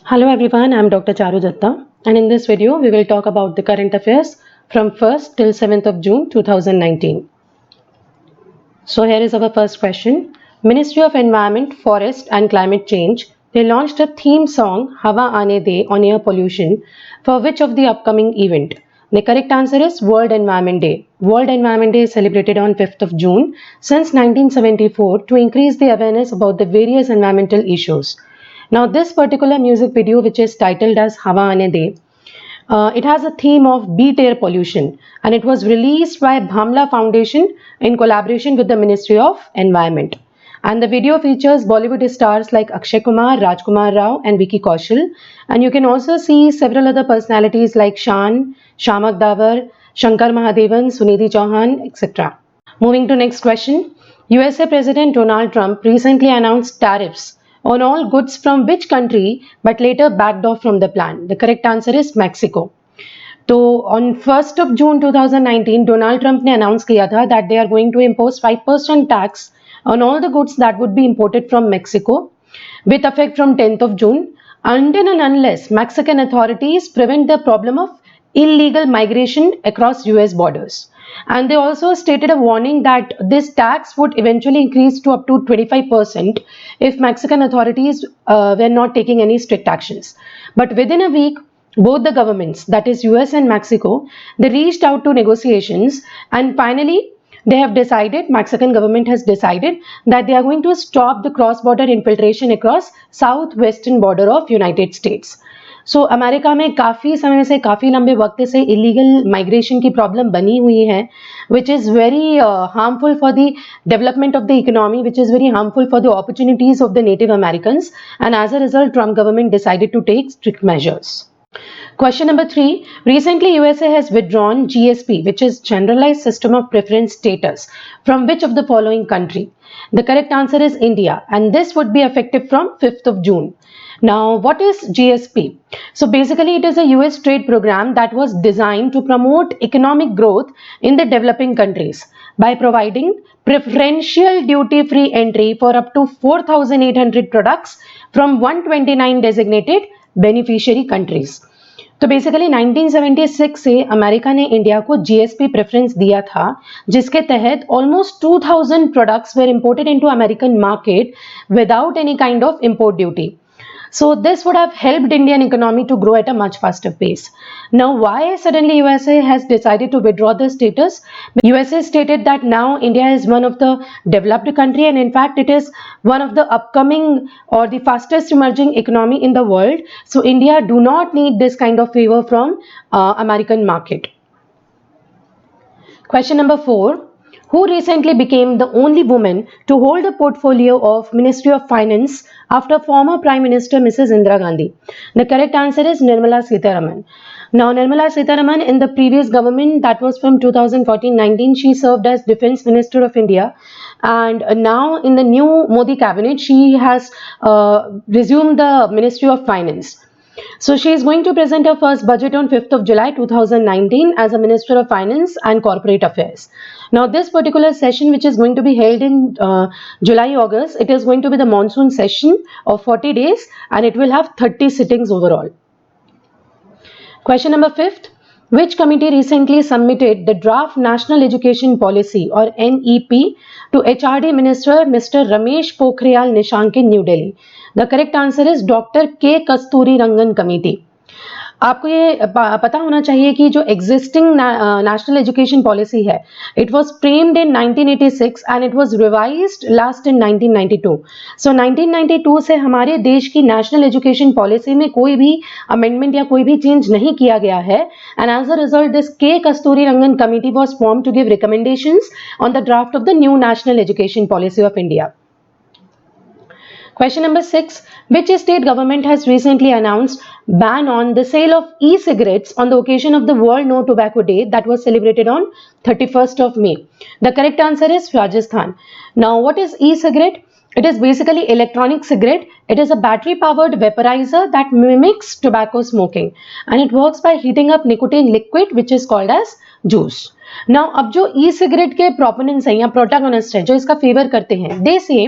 Hello everyone, I am Dr. Charu Jatta, and in this video we will talk about the current affairs from 1st till 7th of June 2019. So here is our first question. Ministry of Environment, Forest and Climate Change, they launched a theme song Hawa Aane De on air pollution for which of the upcoming event? The correct answer is World Environment Day. World Environment Day is celebrated on 5th of June since 1974 to increase the awareness about the various environmental issues. Now, this particular music video, which is titled as Hawa Aane De, it has a theme of beat air pollution, and it was released by Bhamla Foundation in collaboration with the Ministry of Environment. And the video features Bollywood stars like Akshay Kumar, Rajkumar Rao, and Vicky Kaushal. And you can also see several other personalities like Shan, Shamak Davar, Shankar Mahadevan, Sunidhi Chauhan, etc. Moving to next question. USA President Donald Trump recently announced tariffs on all goods from which country but later backed off from the plan? The correct answer is Mexico. तो on 1st of June 2019 Donald Trump ने announce किया था that they are going to impose 5% tax on all the goods that would be imported from Mexico with effect from 10th of June until and unless Mexican authorities prevent the problem of illegal migration across US borders. And they also stated a warning that this tax would eventually increase to up to 25% if Mexican authorities were not taking any strict actions. But within a week, both the governments, that is US and Mexico, they reached out to negotiations, and finally they have decided, Mexican government has decided that they are going to stop the cross-border infiltration across southwestern border of United States. So America में काफ़ी समय से काफ़ी लंबे वक्त से illegal migration की problem बनी हुई है which is very harmful for the development of the economy, which is very harmful for the opportunities of the native Americans, and as a result Trump government decided to take strict measures. Question number 3. Recently, USA has withdrawn GSP, which is Generalized System of Preference Status, from which of the following country? The correct answer is India, and this would be effective from 5th of June. Now, what is GSP? So basically, it is a US trade program that was designed to promote economic growth in the developing countries by providing preferential duty-free entry for up to 4,800 products from 129 designated beneficiary countries. तो basically 1976 से America ने India को GSP preference दिया था, जिसके तहत almost 2000 products were imported into American market without any kind of import duty. So this would have helped Indian economy to grow at a much faster pace. Now, why suddenly USA has decided to withdraw the status? USA stated that now India is one of the developed country, and in fact it is one of the upcoming or the fastest emerging economy in the world. So India do not need this kind of favor from American market. Question number 4. Who recently became the only woman to hold a portfolio of Ministry of Finance after former Prime Minister Mrs. Indira Gandhi? The correct answer is Nirmala Sitharaman. Now, Nirmala Sitharaman in the previous government, that was from 2014-19, she served as Defence Minister of India, and now in the new Modi cabinet, she has resumed the Ministry of Finance. So she is going to present her first budget on 5th of July 2019 as a Minister of Finance and Corporate Affairs. Now this particular session, which is going to be held in July-August, it is going to be the monsoon session of 40 days, and it will have 30 sittings overall. Question number 5. Which committee recently submitted the draft National Education Policy or NEP to HRD Minister Mr. Ramesh Pokhriyal Nishank in New Delhi? The correct answer is Dr. K. Kasturi Rangan Committee. आपको ये पता होना चाहिए कि जो existing national education policy है, it was framed in 1986 and it was revised last in 1992. सो 1992 से हमारे देश की नेशनल एजुकेशन पॉलिसी में कोई भी अमेंडमेंट या कोई भी चेंज नहीं किया गया है, and as a result this K Kasturirangan committee was formed to give recommendations on the draft of the new national education policy of India. Question number 6. Which state government has recently announced ban on the sale of e-cigarettes on the occasion of the World No Tobacco Day that was celebrated on 31st of May? The correct answer is Rajasthan. Now, what is e-cigarette? It is basically electronic cigarette. It is a battery-powered vaporizer that mimics tobacco smoking, and it works by heating up nicotine liquid, which is called as juice. Now अब जो e-cigarette के proponents हैं या protagonists हैं जो इसका favour करते हैं, they say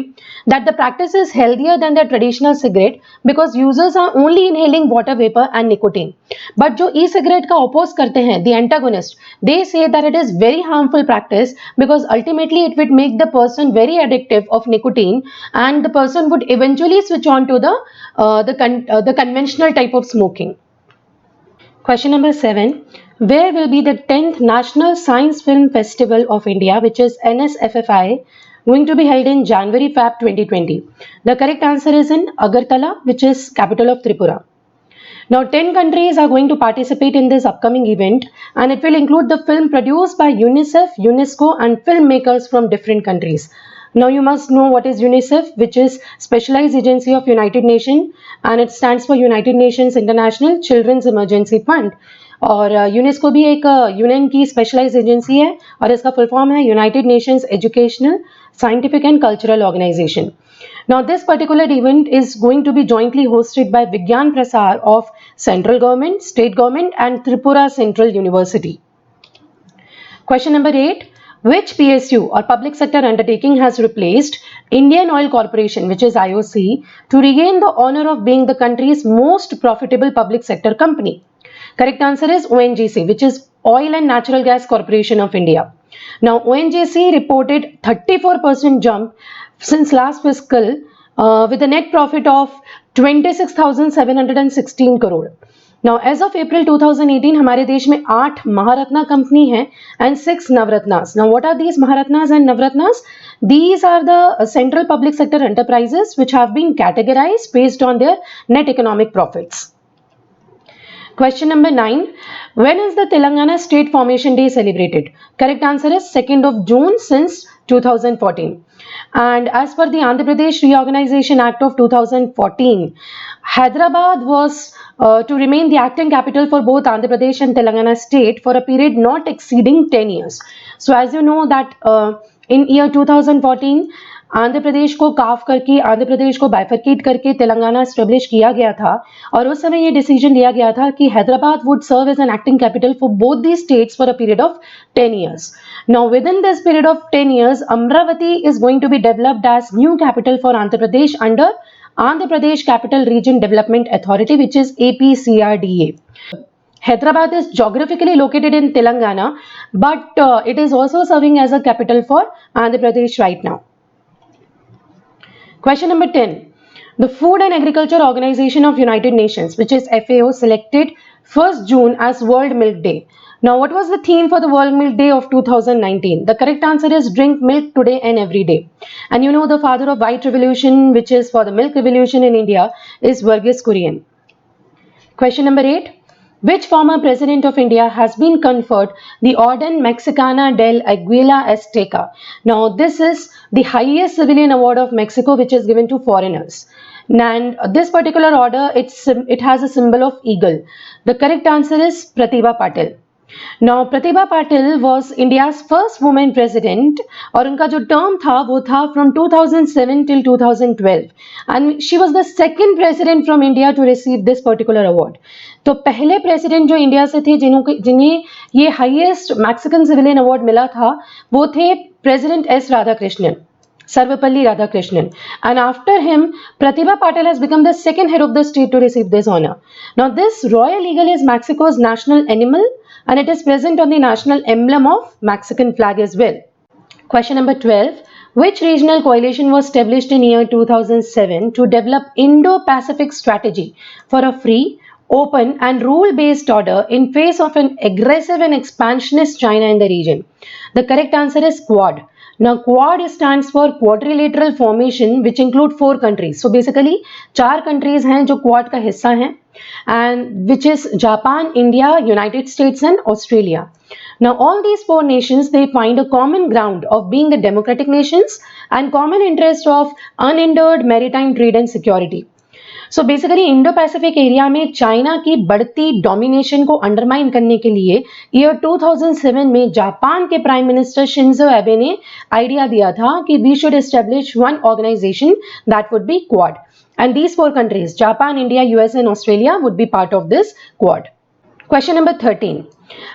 that the practice is healthier than the traditional cigarette because users are only inhaling water vapor and nicotine. But जो e-cigarette का oppose करते हैं, the antagonist, they say that it is very harmful practice because ultimately it would make the person very addictive of nicotine and the person would eventually switch on to the conventional type of smoking. Question number 7. Where will be the 10th National Science Film Festival of India, which is NSFFI, going to be held in January-Feb 2020? The correct answer is in Agartala, which is capital of Tripura. Now, 10 countries are going to participate in this upcoming event, and it will include the film produced by UNICEF, UNESCO, and filmmakers from different countries. Now, you must know what is UNICEF, which is Specialized Agency of United Nations, and it stands for United Nations International Children's Emergency Fund. और UNESCO भी एक UN की specialised agency है और इसका full form है United Nations Educational Scientific and Cultural Organization. Now this particular event is going to be jointly hosted by Vigyan Prasar of central government, state government and Tripura Central University. Question number 8. Which PSU or public sector undertaking has replaced Indian Oil Corporation, which is IOC, to regain the honor of being the country's most profitable public sector company? Correct answer is ONGC, which is Oil and Natural Gas Corporation of India. Now ONGC reported 34% jump since last fiscal with a net profit of 26,716 crore. Now as of April 2018 हमारे देश में 8 Maharatna company हैं and 6 नवरत्नास. Now what are these महारत्नास and navratnas? These are the central public sector enterprises which have been categorized based on their net economic profits. Question number 9. When is the Telangana State Formation Day celebrated? Correct answer is 2nd of June since 2014. And as per the Andhra Pradesh Reorganization Act of 2014, Hyderabad was to remain the acting capital for both Andhra Pradesh and Telangana state for a period not exceeding 10 years. So as you know that in year 2014, Andhra Pradesh को काफ करके आंध्र प्रदेश को bifurcate करके Telangana establish किया गया था और उस समय ये डिसीजन लिया गया था कि Hyderabad would serve as an acting capital for both the states for a period of 10 years. Now within this period of 10 years, Amravati is going to be developed as new capital for Andhra Pradesh under Andhra Pradesh Capital Region Development Authority, which is APCRDA. Hyderabad is geographically located in Telangana, but it is also serving as a capital for Andhra Pradesh right now. Question number 10. The Food and Agriculture Organization of United Nations, which is FAO, selected 1st June as World Milk Day. Now, what was the theme for the World Milk Day of 2019? The correct answer is drink milk today and every day. And you know the father of white revolution, which is for the milk revolution in India, is Verghese Kurian. Question number 8. Which former president of India has been conferred the Orden Mexicana del Águila Azteca? Now, this is the highest civilian award of Mexico, which is given to foreigners. And this particular order, it has a symbol of eagle. The correct answer is Pratibha Patil. Now, Pratibha Patil was India's first woman president और उनका जो term था वो था from 2007 till 2012 and she was the second president from India to receive this particular award. तो पहले president जो India से थे जिन्हें ये highest Mexican civilian award मिला था वो थे President S. Radhakrishnan, Sarvepalli Radhakrishnan, and after him Pratibha Patil has become the second head of the state to receive this honor. Now this royal eagle is Mexico's national animal and it is present on the national emblem of Mexican flag as well. Question number 12. Which regional coalition was established in year 2007 to develop Indo-Pacific strategy for a free, open and rule-based order in face of an aggressive and expansionist China in the region? The correct answer is Quad. Now Quad stands for quadrilateral formation which include 4 countries. So basically 4 countries हैं जो Quad का हिस्सा हैं and which is Japan, India, United States and Australia. Now all these 4 nations, they find a common ground of being the democratic nations and common interest of unhindered maritime trade and security. So basically Indo Pacific area में China की बढ़ती domination को undermine करने के लिए year 2007 में Japan के prime minister Shinzo एबे ने आइडिया दिया था कि we should establish one organisation that would be Quad and these 4 countries, Japan, India, US and Australia would be part of this quad. Question number 13.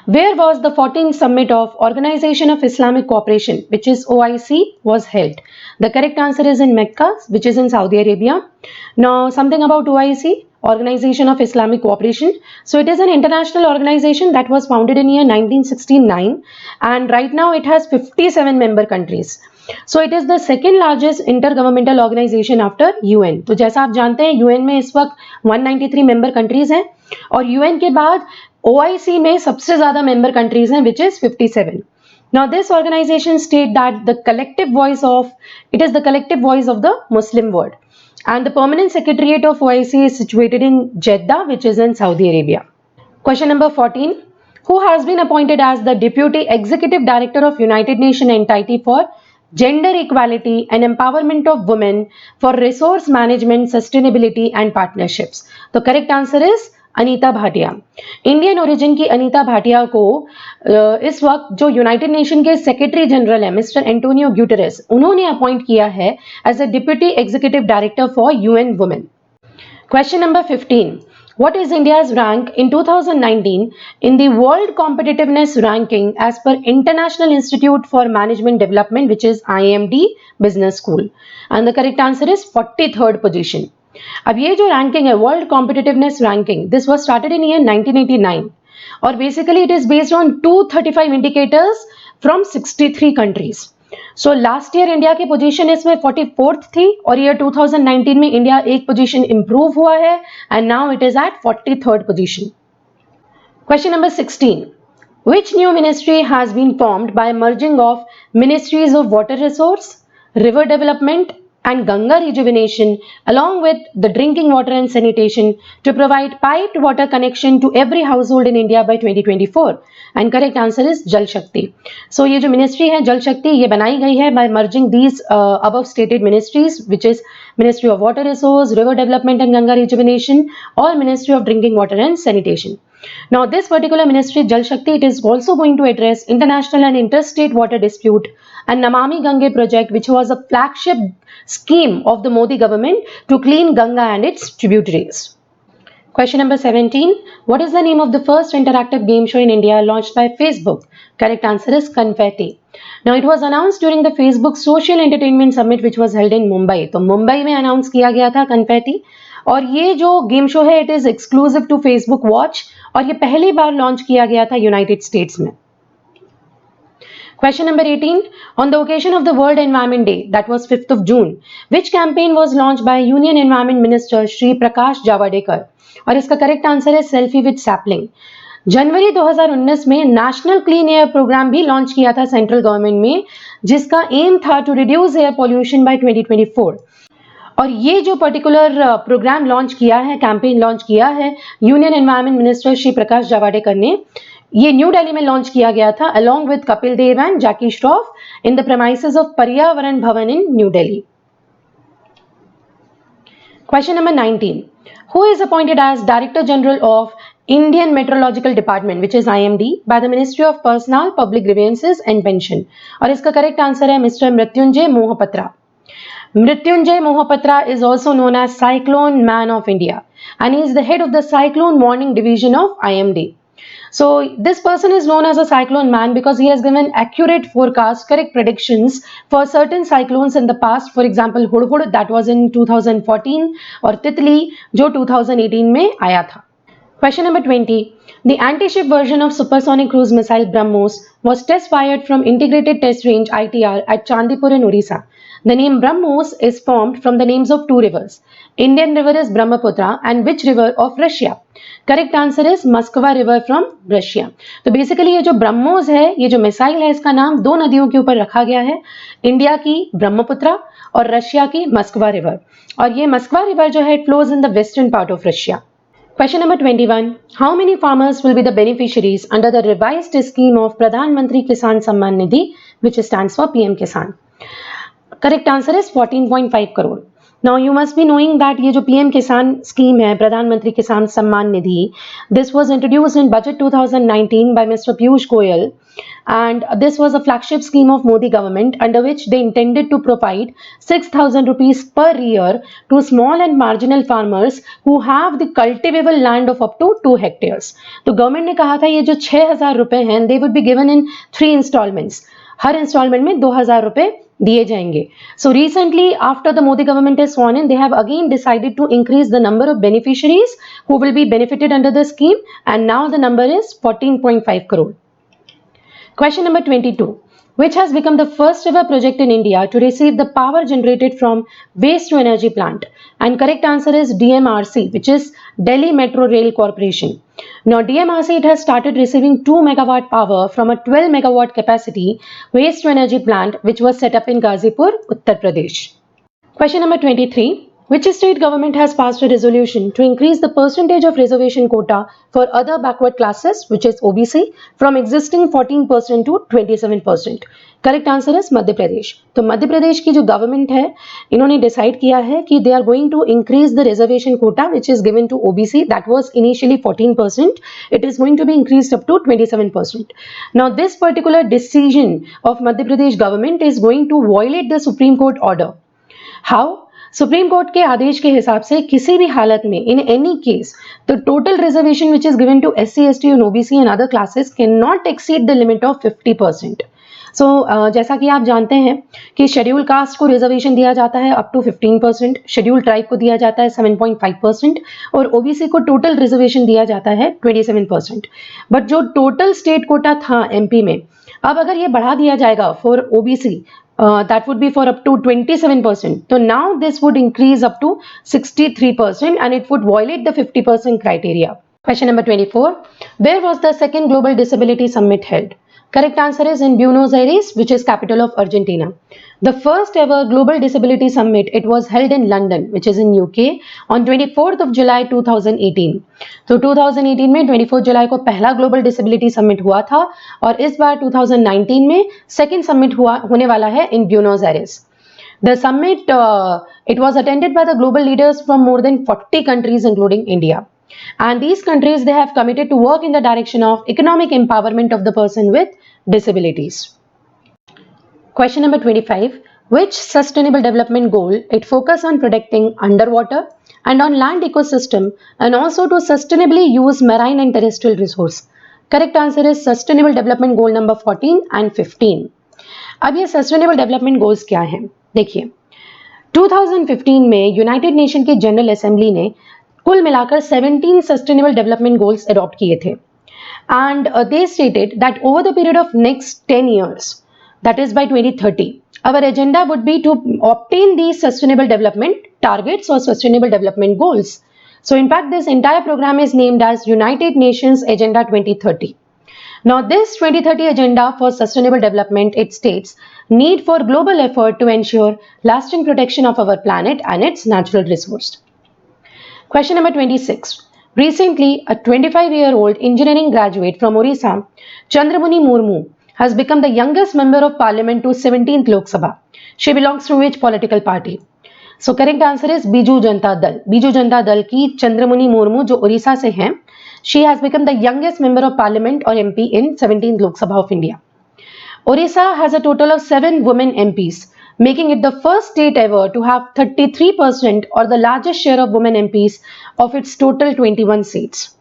Where was the 14th summit of Organization of Islamic Cooperation, which is OIC, was held? The correct answer is in Mecca, which is in Saudi Arabia. Now, something about OIC, Organization of Islamic Cooperation. So it is an international organization that was founded in year 1969, and right now it has 57 member countries. So it is the second largest intergovernmental organisation after UN. तो जैसा आप जानते हैं UN में इस वक्त 193 member countries हैं और यूएन के बाद ओआईसी में सबसे ज्यादा मेंबर कंट्रीज हैं which is 57. Now this organization state that the collective voice of it is the collective voice of the Muslim world, and the permanent secretariat of OIC is situated in Jeddah, which is in Saudi Arabia. Question number 14. Who has been appointed as the Deputy Executive Director of United Nations Entity for Gender Equality and Empowerment of Women for Resource Management, Sustainability and Partnerships? The correct answer is Anita Bhatia. Indian origin की अनीता भाटिया को इस वक्त जो United Nation के secretary general है mister Antonio Guterres, उन्होंने appoint किया है as a deputy executive director for UN Women. Question number 15. What is India's rank in 2019 in the World Competitiveness Ranking as per International Institute for Management Development, which is IMD Business School? And the correct answer is 43rd position. अब ये जो ranking है world competitiveness ranking, this was started in year 1989 और basically it is based on 235 indicators from 63 countries. So last year India की position इसमें 44th थी और year 2019 में इंडिया एक पोजीशन इंप्रूव हुआ है and now it is at 43rd position. Question number 16. Which new ministry has been formed by merging of ministries of water resource, river development and Ganga rejuvenation along with the drinking water and sanitation to provide piped water connection to every household in India by 2024? And correct answer is Jal Shakti. So ये जो ministry है जल शक्ति, ये बनाई गई है by merging these above stated ministries, which is Ministry of Water Resource, River Development and Ganga Rejuvenation, or Ministry of Drinking Water and Sanitation. Now this particular ministry Jal Shakti, it is also going to address international and interstate water dispute and Namami Gange project, which was a flagship scheme of the Modi government to clean Ganga and its tributaries. Question number 17. What is the name of the first interactive game show in India launched by Facebook? Correct answer is Confetti. Now it was announced during the Facebook Social Entertainment Summit which was held in Mumbai. तो मुंबई में announce किया गया था Confetti और ये जो game show है it is exclusive to Facebook Watch और ये पहली बार लॉन्च किया गया था यूनाइटेड स्टेट्स में. Question number 18. On the occasion of the World Environment Day, that was 5th of June, which campaign was launched by Union Environment Minister Shri Prakash Javadekar? और इसका करेक्ट आंसर है selfie with sapling. जनवरी 2019 में National Clean Air Programme भी launch किया था central government में, जिसका एम था to reduce air pollution by 2024. और ये जो पर्टिकुलर प्रोग्राम लॉन्च किया है, कैंपेन लॉन्च किया है union environment minister Shri Prakash Javadekar ने, ये न्यू दिल्ली में लॉन्च किया गया था along with Kapil Dev and Jackie Shroff in the premises of Paryavaran Bhavan in New Delhi. Question number 19. Who is appointed as Director General of Indian Meteorological Department, which is IMD, by the Ministry of Personnel, Public Grievances and Pension? और इसका correct answer है mister Mrityunjay Mohapatra. Mrityunjay Mohapatra is also known as Cyclone Man of India and he is the head of the Cyclone Warning Division of IMD. So this person is known as a Cyclone Man because he has given accurate forecasts, correct predictions for certain cyclones in the past. For example, Hudhud, that was in 2014 और तितली जो 2018 में आया था. Question number 20. The anti-ship version of supersonic cruise missile BrahMos was test fired from Integrated Test Range ITR at Chandipur in Orissa. The name BrahMos is formed from the names of two rivers. Indian river is Brahmaputra and which river of Russia? Correct answer is Moskva river from Russia. तो basically ये जो ब्रह्मोस है, ये जो missile है, इसका नाम दो नदियों के ऊपर रखा गया है, इंडिया की ब्रह्मपुत्रा और रशिया की मस्कवा रिवर. और ये मस्कवा रिवर जो है, it flows in the western part of Russia. Question number 21. How many farmers will be the beneficiaries under the revised scheme of Pradhan Mantri Kisan Samman Nidhi, which stands for PM Kisan? Correct answer is 14.5 crore. Now you must be knowing that ये जो PM किसान scheme है, प्रधानमंत्री किसान Samman Nidhi, this was introduced in budget 2019 by Mr. Piyush Goyal, and this was a flagship scheme of Modi government under which they intended to provide 6,000 rupees per year to small and marginal farmers who have the cultivable land of up to 2 hectares. तो government ने कहा था ये जो 6,000 रुपए हैं, they would be given in 3 installments. हर instalment में 2,000 रुपए दिए जाएंगे. So recently, after the Modi government is sworn in, they have again decided to increase the number of beneficiaries who will be benefited under the scheme, and now the number is 14.5 crore. Question number 22. Which has become the first ever project in India to receive the power generated from waste to energy plant? And correct answer is DMRC, which is Delhi Metro Rail Corporation. Now DMRC, it has started receiving 2 megawatt power from a 12 megawatt capacity waste to energy plant which was set up in Ghazipur, Uttar Pradesh. Question number 23. Which state government has passed a resolution to increase the percentage of reservation quota for other backward classes, which is OBC, from existing 14% to 27%? Correct answer is Madhya Pradesh. तो मध्य प्रदेश की जो government है, इन्होंने decide किया है कि they are going to increase the reservation quota which is given to OBC, that was initially 14%, it is going to be increased up to 27%. Now this particular decision of Madhya Pradesh government is going to violate the Supreme Court order. How? Supreme court के आदेश के हिसाब से किसी भी हालत में in any case the total reservation which is given to SC, ST and OBC and other classes can not exceed the limit of 50%. So जैसा कि आप जानते हैं कि शेड्यूल कास्ट को रिजर्वेशन दिया जाता है अप टू 15%, शेड्यूल ट्राइब को दिया जाता है 7.5% और OBC को टोटल रिजर्वेशन दिया जाता है 27%. बट जो टोटल स्टेट कोटा था MP में, अब अगर ये बढ़ा दिया जाएगा for OBC, that would be for up to 27%. So now this would increase up to 63% and it would violate the 50% criteria. Question number 24. Where was the second Global Disability Summit held? Correct answer is in Buenos Aires, which is capital of Argentina. The first ever Global Disability Summit, it was held in London, which is in UK, on 24th of July 2018. तो 2018 में 24 जुलाई को पहला global disability summit हुआ था और इस बार 2019 में second summit होने वाला है in Buenos Aires. The summit, it was attended by the global leaders from more than 40 countries including India. And these countries, they have committed to work in the direction of economic empowerment of the person with disabilities. Question number 25. Which sustainable development goal it focus on protecting underwater and on land ecosystem and also to sustainably use marine and terrestrial resource? Correct answer is sustainable development goal number 14 and 15. अब ये sustainable development goals क्या हैं? देखिए 2015 में United nation की general assembly ने कुल मिलाकर 17 सस्टेनेबल डेवलपमेंट गोल्स अडॉप्ट किए थे and they stated that over the period of next 10 years, that is by 2030, our agenda would be to obtain these sustainable development targets or sustainable development goals. So in fact this entire program is named as United Nations Agenda 2030. Now this 2030 agenda for sustainable development, it states need for global effort to ensure lasting protection of our planet and its natural resource. Question number 26. Recently, a 25-year-old engineering graduate from Orissa, Chandramuni Murmu, has become the youngest member of parliament to 17th Lok Sabha. She belongs to which political party? So correct answer is Biju Janata Dal. Biju Janata Dal की चंद्रमुनि मुर्मू जो उड़ीसा से हैं, she has become the youngest member of parliament or MP in 17th Lok Sabha of India. Orissa has a total of 7 women MPs, making it the first state ever to have 33% or the largest share of women MPs of its total 21 seats.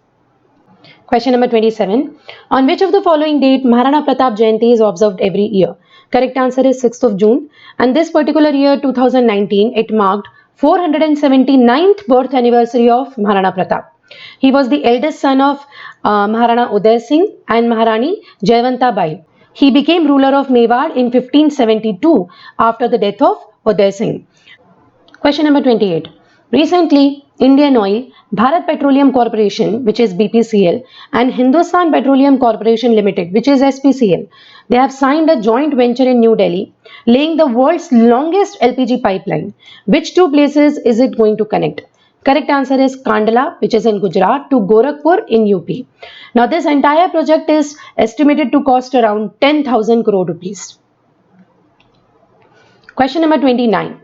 Question number 27. On which of the following date Maharana Pratap Jayanti is observed every year? Correct answer is 6th of June. And this particular year 2019, it marked 479th birth anniversary of Maharana Pratap. He was the eldest son of Maharana Uday Singh and Maharani Jayawanta Bai. He became ruler of Mewar in 1572 after the death of Uday Singh. Question number 28. Recently, Indian Oil, Bharat Petroleum Corporation, which is BPCL, and Hindustan Petroleum Corporation Limited, which is SPCL, they have signed a joint venture in New Delhi, laying the world's longest LPG pipeline. Which two places is it going to connect? Correct answer is Kandla, which is in Gujarat, to Gorakhpur in UP. Now, this entire project is estimated to cost around 10,000 crore rupees. Question number 29.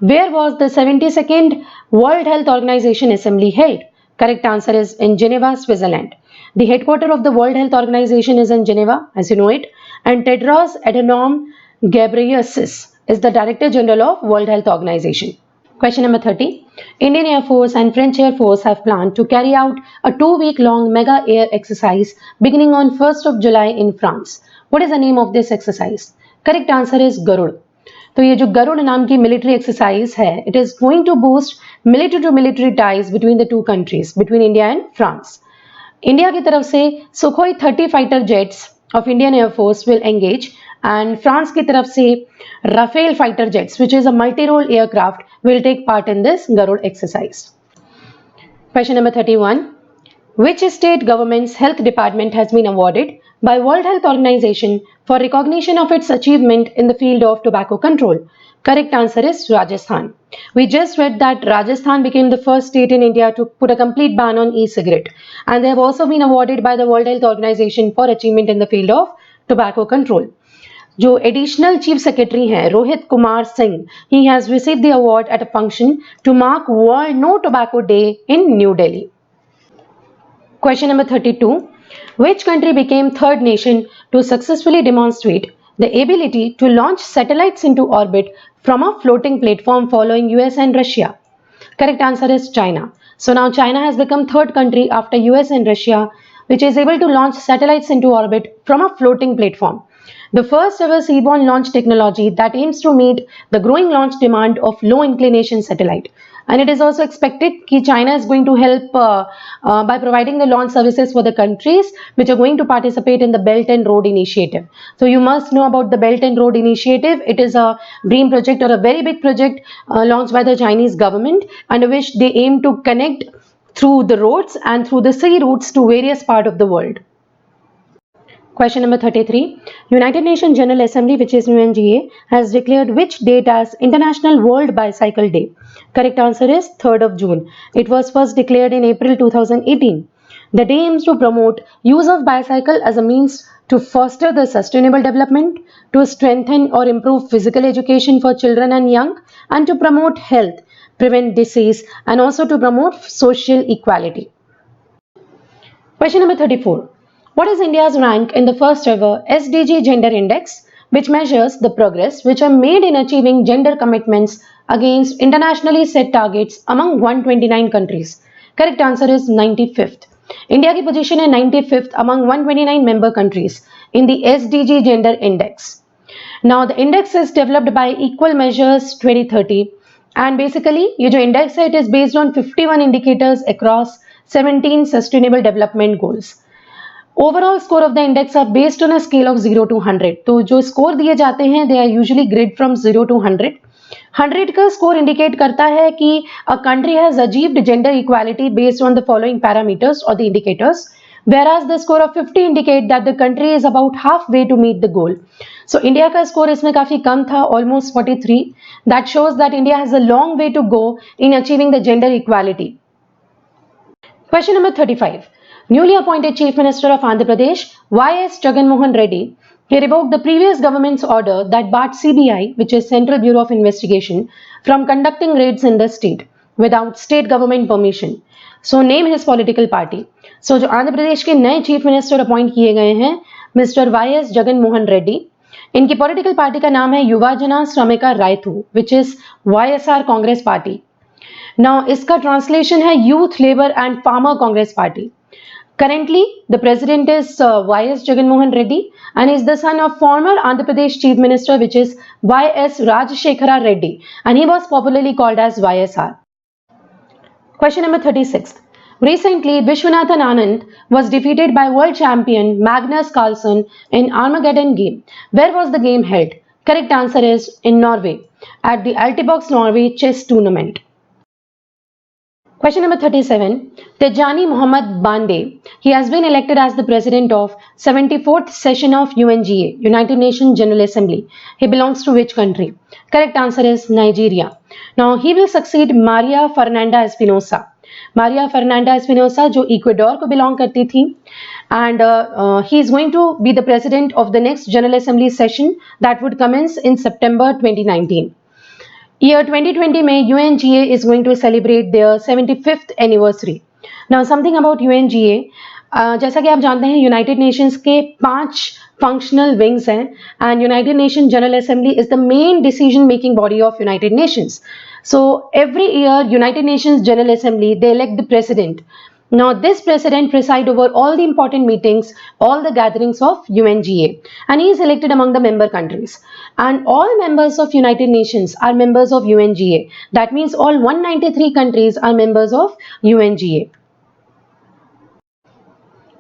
Where was the 72nd World Health Organization Assembly held? Correct answer is in Geneva, Switzerland. The headquarters of the World Health Organization is in Geneva, as you know it, and Tedros Adhanom Ghebreyesus is the Director General of World Health Organization. Question number 30. Indian Air Force and French Air Force have planned to carry out a 2-week-long mega air exercise beginning on 1st of July in France. What is the name of this exercise? Correct answer is Garud. तो ये जो गरुड़ नाम की military exercise है, it is going to boost military to military ties between the two countries, between India and France. India की तरफ से Sukhoi 30 fighter jets of Indian air force will engage and France की तरफ से Rafale fighter jets which is a multi role aircraft will take part in this Garud exercise. Question number 31. Which state government's health department has been awarded by World Health Organization for recognition of its achievement in the field of tobacco control? Correct answer is Rajasthan. We just read that Rajasthan became the first state in India to put a complete ban on e-cigarette, and they have also been awarded by the World Health Organization for achievement in the field of tobacco control. जो additional chief secretary हैं Rohit Kumar Singh, he has received the award at a function to mark World No Tobacco Day in New Delhi. Question number 32. Which country became third nation to successfully demonstrate the ability to launch satellites into orbit from a floating platform following US and Russia? Correct answer is China. So now China has become third country after US and Russia which is able to launch satellites into orbit from a floating platform. The first ever seaborne launch technology that aims to meet the growing launch demand of low inclination satellite. And it is also expected that China is going to help by providing the launch services for the countries which are going to participate in the Belt and Road Initiative. So you must know about the Belt and Road Initiative. It is a dream project or a very big project launched by the Chinese government, under which they aim to connect through the roads and through the sea routes to various parts of the world. Question number 33. United Nations General Assembly, which is UNGA, has declared which date as International World Bicycle Day? Correct answer is 3rd of June. It was first declared in April 2018. The day aims to promote use of bicycle as a means to foster the sustainable development, to strengthen or improve physical education for children and young, and to promote health, prevent disease, and also to promote social equality. Question number 34. What is India's rank in the first ever SDG Gender Index, which measures the progress which are made in achieving gender commitments against internationally set targets among 129 countries? Correct answer is 95th. India की position है 95th among 129 member countries in the SDG Gender Index. Now the index is developed by Equal Measures 2030 and basically ये जो index है it is based on 51 indicators across 17 sustainable development goals. Overall score of the index are based on a scale of 0 to 100. तो जो score दिए जाते हैं they are usually grade from 0 to 100. 100 का score indicate करता है कि a country has achieved gender equality based on the following parameters और the indicators, whereas the score of 50 indicate that the country is about halfway to meet the goal. So India का score इसमें काफी कम था, almost 43. That shows that India has a long way to go in achieving the gender equality. Question number 35. Newly appointed Chief Minister of Andhra Pradesh, Y.S. Jagan Mohan Reddy, he revoked the previous government's order that barred CBI, which is Central Bureau of Investigation, from conducting raids in the state without state government permission. So name his political party. So जो आंध्र प्रदेश के नए chief minister appoint किए गए हैं mister Y S. Jagan Mohan Reddy, इनकी political party का नाम है Yuva Jana Sramika Rythu, which is YSR Congress party. Now इसका ट्रांसलेशन है youth labour and farmer Congress party. Currently, the president is Y.S. Jagan Mohan Reddy and is the son of former Andhra Pradesh Chief Minister, which is Y.S. Rajashekhara Reddy, and he was popularly called as YSR. Question number 36. Recently, Vishwanathan Anand was defeated by world champion Magnus Carlsen in Armageddon game. Where was the game held? Correct answer is in Norway, at the Altibox Norway chess tournament. Question number 37. Tejani Mohammad Bande, he has been elected as the president of 74th session of UNGA, United Nations General Assembly. He belongs to which country? Correct answer is Nigeria. Now he will succeed Maria Fernanda Espinosa. Maria Fernanda Espinosa जो इक्वेडोर को belong करती थी, and he is going to be the president of the next General Assembly session that would commence in September 2019. Year 2020 में UNGA is going to celebrate their 75th anniversary. Now something about UNGA, जैसा कि आप जानते हैं United Nations के 5 functional wings हैं and United nation general assembly is the main decision making body of United Nations. So every year United Nations General Assembly they elect the president. Now this president preside over all the important meetings, all the gatherings of UNGA, and he is elected among the member countries. And all members of United Nations are members of UNGA. That means all 193 countries are members of UNGA.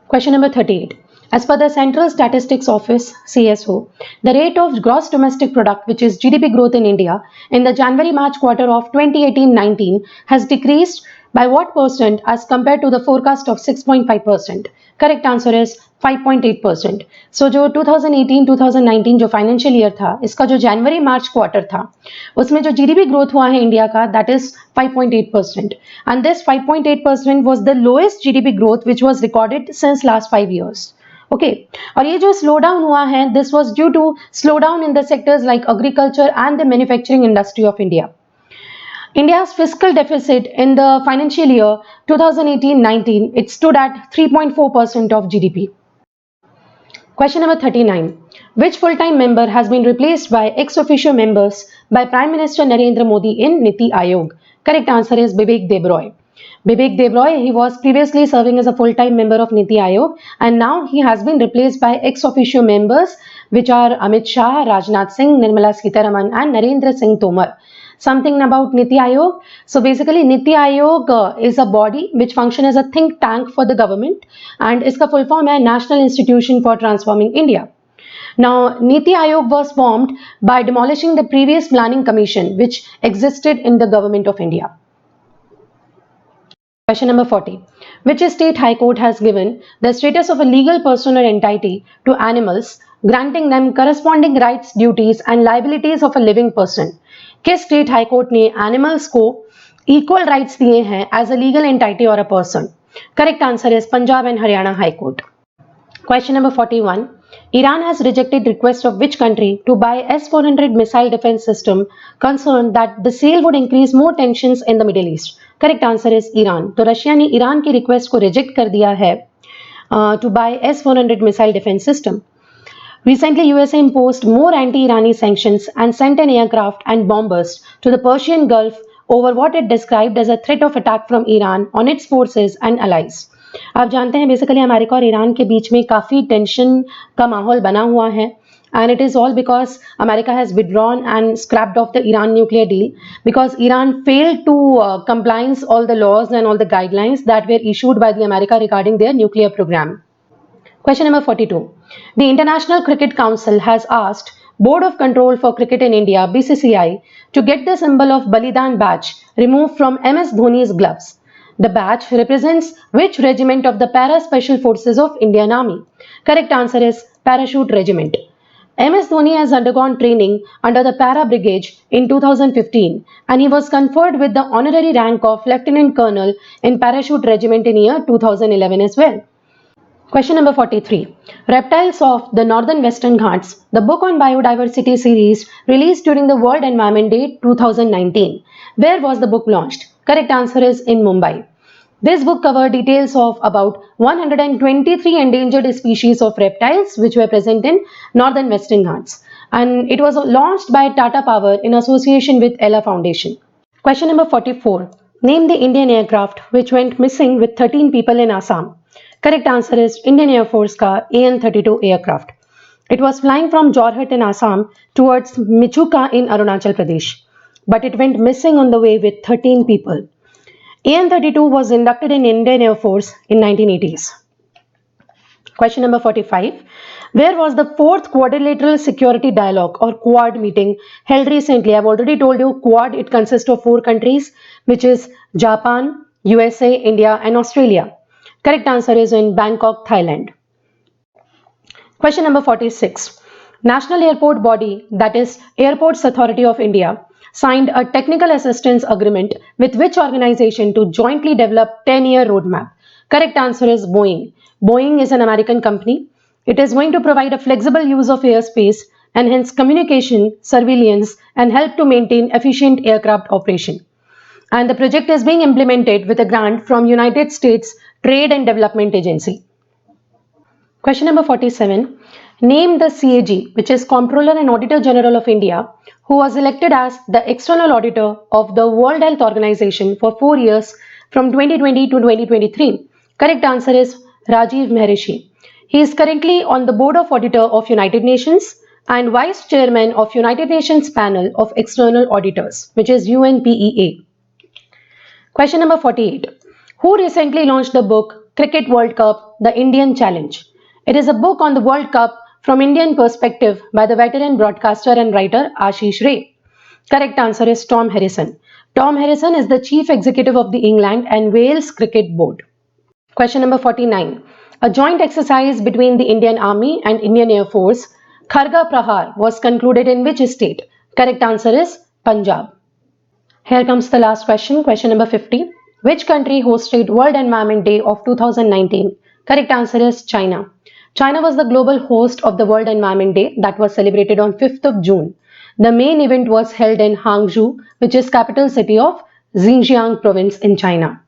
Question number 38. As per the Central Statistics Office (CSO), the rate of gross domestic product, which is GDP growth in India, in the January-March quarter of 2018-19 has decreased by what percent as compared to the forecast of 6.5%? Correct answer is 5.8%. So जो 2018-2019 जो financial year था, इसका जो जनवरी मार्च quarter था, उसमें जो GDP growth हुआ है इंडिया का, that is 5.8%. And this 5.8% was the lowest GDP growth which was recorded since last 5 years. Okay और ये जो स्लो डाउन हुआ है, this was due to slow down in the sectors like agriculture and the manufacturing industry of India. India's fiscal deficit in the financial year 2018-19, it stood at 3.4% of GDP. Question number 39. Which full-time member has been replaced by ex-officio members by Prime Minister Narendra Modi in Niti Aayog? Correct answer is Bibek Debroy. Bibek Debroy, he was previously serving as a full-time member of Niti Aayog and now he has been replaced by ex-officio members which are Amit Shah, Rajnath Singh, Nirmala Sitharaman and Narendra Singh Tomar. Something about Niti Aayog. So basically Niti Aayog is a body which functions as a think tank for the government and iska full form hai National Institution for Transforming India. Now Niti Aayog was formed by demolishing the previous planning commission which existed in the government of India. Question number 40. Which state high court has given the status of a legal person or entity to animals, granting them corresponding rights, duties and liabilities of a living person? किस state high court ने animals को equal rights दिए हैं as a legal entity और a person? Correct answer is Punjab and Haryana high court. Question number 41. Iran has rejected request of which country to buy S-400 missile defense system, concerned that the sale would increase more tensions in the Middle East? Correct answer is Iran. तो Russia ने Iran की request को reject कर दिया है to buy S-400 missile defense system. Recently, USA imposed more anti-Irani sanctions and sent an aircraft and bombers to the Persian Gulf over what it described as a threat of attack from Iran on its forces and allies. आप जानते हैं basically America और Iran के बीच में काफ़ी tension का माहौल बना हुआ है and it is all because America has withdrawn and scrapped off the Iran nuclear deal because Iran failed to compliance all the laws and all the guidelines that were issued by the America regarding their nuclear program. Question number 42. The International Cricket Council has asked Board of Control for Cricket in India (BCCI) to get the symbol of Balidan badge removed from MS Dhoni's gloves. The badge represents which regiment of the Para Special Forces of Indian Army? Correct answer is Parachute Regiment. MS Dhoni has undergone training under the Para Brigade in 2015 and he was conferred with the honorary rank of Lieutenant Colonel in Parachute Regiment in year 2011 as well. Question number 43. Reptiles of the Northern Western Ghats, the book on biodiversity series released during the World Environment Day 2019. Where was the book launched? Correct answer is in Mumbai. This book covered details of about 123 endangered species of reptiles which were present in Northern Western Ghats. And it was launched by Tata Power in association with Ella Foundation. Question number 44. Name the Indian aircraft which went missing with 13 people in Assam. Correct answer is Indian Air Force का AN-32 aircraft. It was flying from Jorhat in Assam towards Michuka in Arunachal Pradesh, but it went missing on the way with 13 people. AN-32 was inducted in Indian Air Force in 1980s. Question number 45. Where was the 4th Quadrilateral Security Dialogue or Quad meeting held recently? I've already told you Quad, it consists of 4 countries which is Japan, USA, India and Australia. Correct answer is in Bangkok, Thailand. Question number 46. National Airport Body, that is Airports Authority of India, signed a technical assistance agreement with which organization to jointly develop 10-year roadmap? Correct answer is Boeing. Boeing is an American company. It is going to provide a flexible use of airspace enhance communication, surveillance, and help to maintain efficient aircraft operation. And the project is being implemented with a grant from United States Trade and Development Agency. Question number 47. Name the CAG, which is Comptroller and Auditor General of India, who was elected as the external auditor of the World Health Organization for 4 years from 2020 to 2023. Correct answer is Rajiv Maharishi. He is currently on the Board of Auditor of United Nations and Vice Chairman of United Nations Panel of External Auditors, which is UNPEA. Question number 48. Who recently launched the book Cricket World Cup, The Indian Challenge? It is a book on the World Cup from Indian perspective by the veteran broadcaster and writer Ashish Ray. Correct answer is Tom Harrison. Tom Harrison is the Chief Executive of the England and Wales Cricket Board. Question number 49. A joint exercise between the Indian Army and Indian Air Force, Kharga Prahar, was concluded in which state? Correct answer is Punjab. Here comes the last question, question number 50. Which country hosted World Environment Day of 2019? Correct answer is China. China was the global host of the World Environment Day that was celebrated on 5th of June. The main event was held in Hangzhou, which is capital city of Xinjiang province in China.